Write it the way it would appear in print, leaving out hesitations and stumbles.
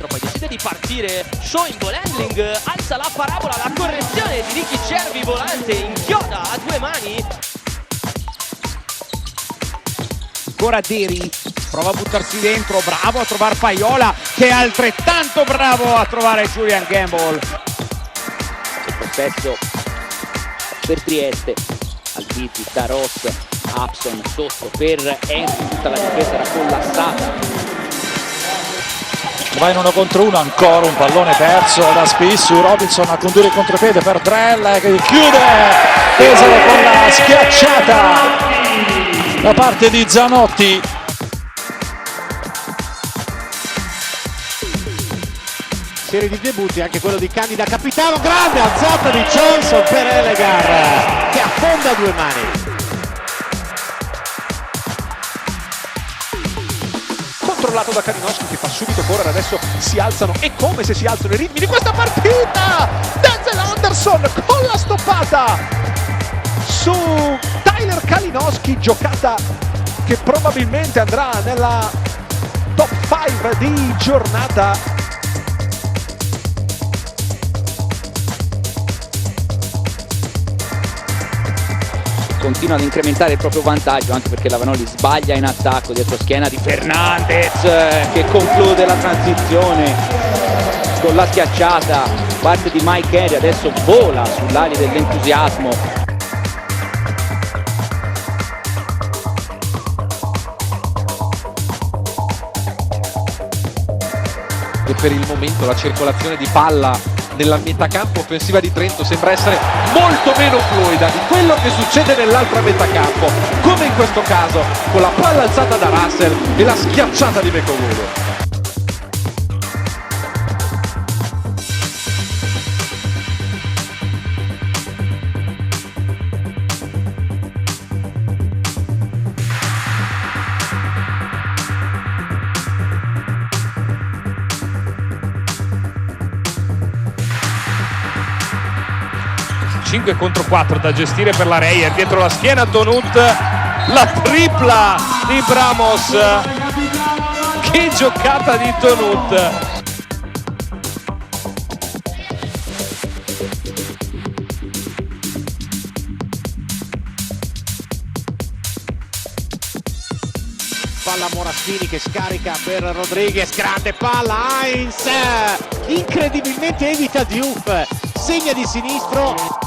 dentro, poi decide di partire. Shaw in ball handling, alza la parabola, la correzione di Ricky Cervi volante, inchioda a due mani. Ancora Deri, prova a buttarsi dentro, bravo a trovare Paiola, che è altrettanto bravo a trovare Julian Gamble. Possesso per Trieste, Albiti, Taros, Upson sotto per Henry, tutta la difesa era collassata. Va in 1 contro 1, ancora un pallone perso da Spissu, Robinson a condurre il contropiede per Drell che chiude Pesaro con la schiacciata da parte di Zanotti. Serie di debutti, anche quello di Candida capitano, grande alzata di Johnson per Elegar che affonda a due mani. Controllato da Kalinowski che fa subito correre, adesso si alzano e come se si alzano i ritmi di questa partita. Denzel Anderson con la stoppata su Tyler Kalinowski, giocata che probabilmente andrà nella top 5 di giornata. Continua ad incrementare il proprio vantaggio anche perché la Vanoli sbaglia in attacco dietro schiena di Fernandez che conclude la transizione con la schiacciata, parte di Mike Henry, adesso vola sull'ali dell'entusiasmo. E per il momento la circolazione di palla nella metà campo offensiva di Trento sembra essere molto meno fluida di quello che succede nell'altra metà campo, come in questo caso con la palla alzata da Russell e la schiacciata di Mekogulu. Contro 4 da gestire per la Reyer, dietro la schiena Tonut, la tripla di Bramos, che giocata di Tonut. Palla Morastini che scarica per Rodriguez, grande palla Heinz, incredibilmente evita Diouf, segna di sinistro.